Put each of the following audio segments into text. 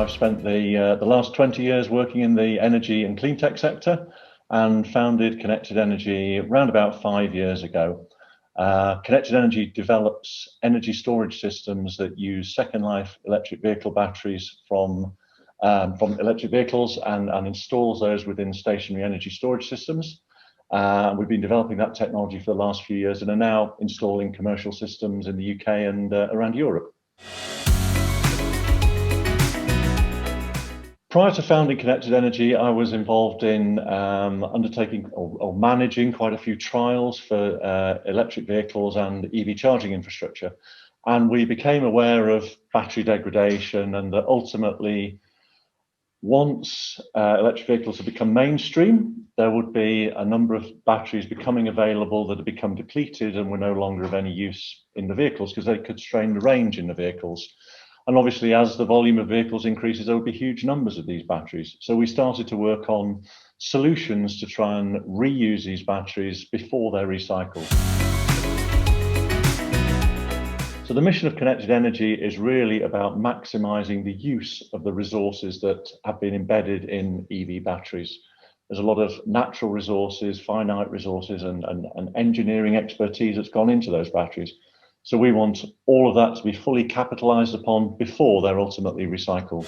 I've spent the last 20 years working in the energy and clean tech sector, and founded Connected Energy around about 5 years ago. Connected Energy develops energy storage systems that use second life electric vehicle batteries from electric vehicles and installs those within stationary energy storage systems. We've been developing that technology for the last few years and are now installing commercial systems in the UK and around Europe. Prior to founding Connected Energy, I was involved in undertaking or managing quite a few trials for electric vehicles and EV charging infrastructure. And we became aware of battery degradation, and that ultimately, once electric vehicles have become mainstream, there would be a number of batteries becoming available that have become depleted and were no longer of any use in the vehicles because they could strain the range in the vehicles. And obviously, as the volume of vehicles increases, there would be huge numbers of these batteries. So we started to work on solutions to try and reuse these batteries before they're recycled. So the mission of Connected Energy is really about maximising the use of the resources that have been embedded in EV batteries. There's a lot of natural resources, finite resources, and engineering expertise that's gone into those batteries. So we want all of that to be fully capitalised upon before they're ultimately recycled.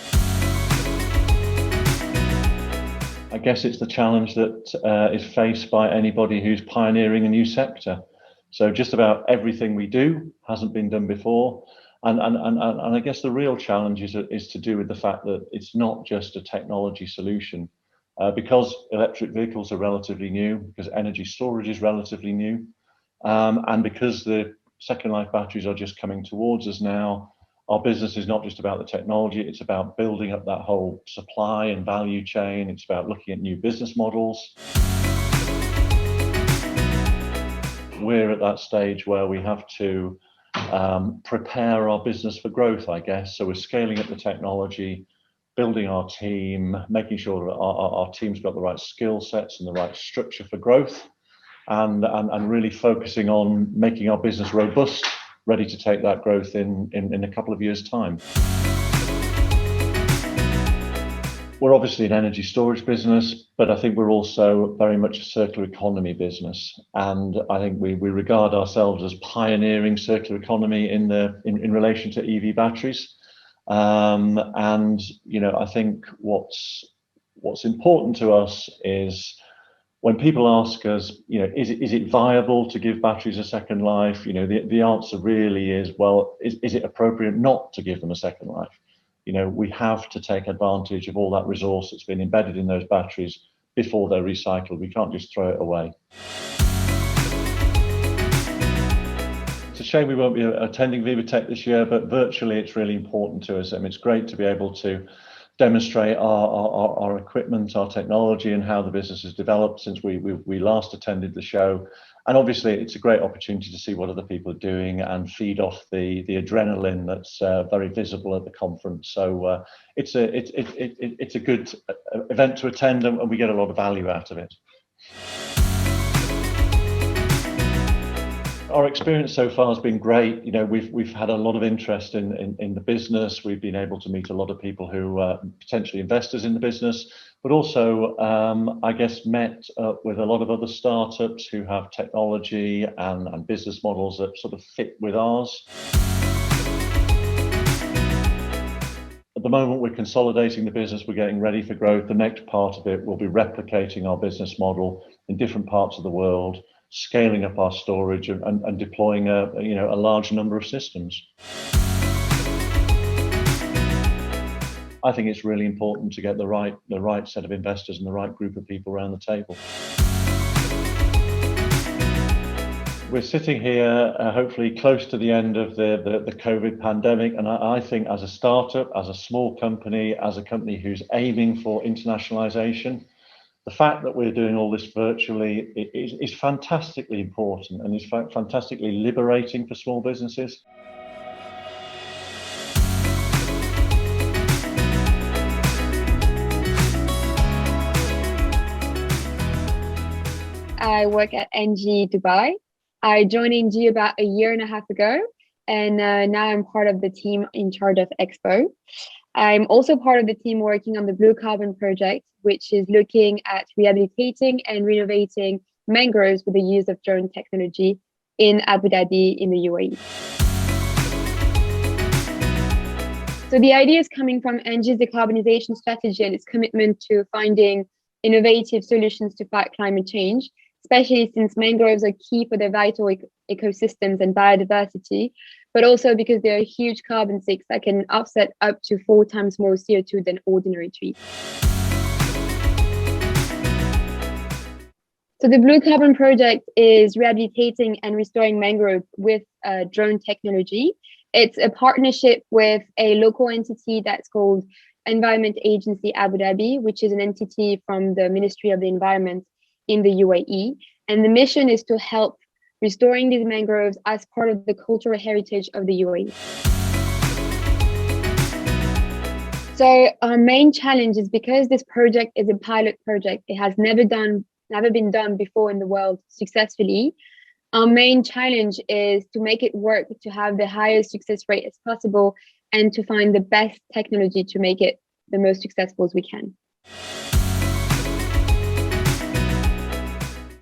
I guess it's the challenge that is faced by anybody who's pioneering a new sector. So just about everything we do hasn't been done before. And I guess the real challenge is to do with the fact that it's not just a technology solution. Because electric vehicles are relatively new, because energy storage is relatively new, and because the second life batteries are just coming towards us now, our business is not just about the technology, it's about building up that whole supply and value chain. It's about looking at new business models. We're at that stage where we have to prepare our business for growth, I guess. So we're scaling up the technology, building our team, making sure that our team's got the right skill sets and the right structure for growth. And really focusing on making our business robust, ready to take that growth in a couple of years' time. We're obviously an energy storage business, but I think we're also very much a circular economy business. And I think we regard ourselves as pioneering circular economy in relation to EV batteries. And you know, I think what's important to us is, when people ask us, you know, is it viable to give batteries a second life? You know, the answer really is, well, is it appropriate not to give them a second life? You know, we have to take advantage of all that resource that's been embedded in those batteries before they're recycled. We can't just throw it away. It's a shame we won't be attending VivaTech this year, but virtually it's really important to us. I mean, it's great to be able to demonstrate our equipment, our technology, and how the business has developed since we last attended the show. And obviously, it's a great opportunity to see what other people are doing and feed off the adrenaline that's very visible at the conference. So it's a good event to attend, and we get a lot of value out of it. Our experience so far has been great. You know, we've had a lot of interest in the business. We've been able to meet a lot of people who are potentially investors in the business, but also, I guess, met with a lot of other startups who have technology and business models that sort of fit with ours. At the moment, we're consolidating the business. We're getting ready for growth. The next part of it will be replicating our business model in different parts of the world, scaling up our storage and deploying a large number of systems. I think it's really important to get the right set of investors and the right group of people around the table. We're sitting here hopefully close to the end of the COVID pandemic, and I think as a startup, as a small company, as a company who's aiming for internationalization, the fact that we're doing all this virtually is fantastically important and is fantastically liberating for small businesses. I work at NG Dubai. I joined NG about a year and a half ago, and now I'm part of the team in charge of Expo. I'm also part of the team working on the Blue Carbon project, which is looking at rehabilitating and renovating mangroves with the use of drone technology in Abu Dhabi in the UAE. So the idea is coming from ENGIE's decarbonization strategy and its commitment to finding innovative solutions to fight climate change, especially since mangroves are key for their vital ecosystems and biodiversity, but also because they're huge carbon sinks that can offset up to 4 times more CO2 than ordinary trees. So the Blue Carbon project is rehabilitating and restoring mangrove with drone technology. It's a partnership with a local entity that's called Environment Agency Abu Dhabi, which is an entity from the Ministry of the Environment in the UAE. And the mission is to help restoring these mangroves as part of the cultural heritage of the UAE. So our main challenge is because this project is a pilot project, it has never been done before in the world successfully. Our main challenge is to make it work, to have the highest success rate as possible, and to find the best technology to make it the most successful as we can.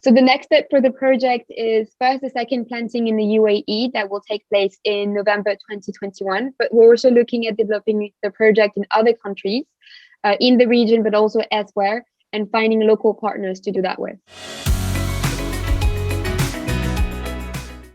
So the next step for the project is first the second planting in the UAE that will take place in November 2021. But we're also looking at developing the project in other countries in the region, but also elsewhere, and finding local partners to do that with.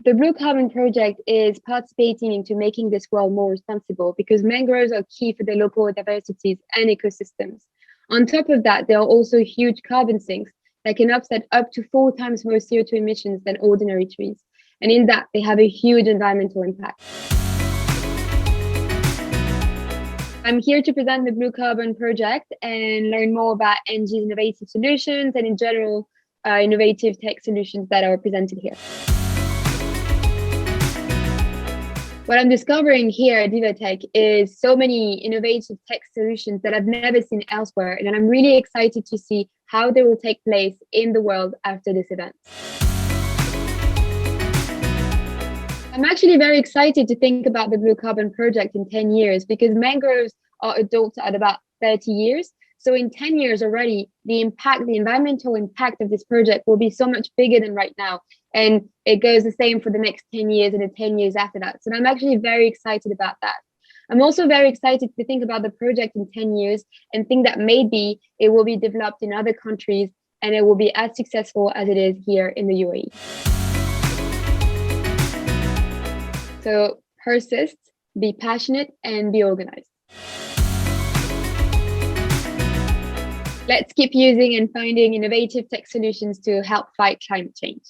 The Blue Carbon project is participating into making this world more responsible because mangroves are key for the local diversities and ecosystems. On top of that, there are also huge carbon sinks that can offset up to 4 times more CO2 emissions than ordinary trees. And in that, they have a huge environmental impact. I'm here to present the Blue Carbon project and learn more about ENGIE's innovative solutions and in general, innovative tech solutions that are presented here. What I'm discovering here at VivaTech is so many innovative tech solutions that I've never seen elsewhere, and I'm really excited to see how they will take place in the world after this event. I'm actually very excited to think about the Blue Carbon project in 10 years because mangroves are adults at about 30 years. So in 10 years already, the environmental impact of this project will be so much bigger than right now. And it goes the same for the next 10 years and the 10 years after that. So I'm actually very excited about that. I'm also very excited to think about the project in 10 years and think that maybe it will be developed in other countries and it will be as successful as it is here in the UAE. So persist, be passionate, and be organized. Let's keep using and finding innovative tech solutions to help fight climate change.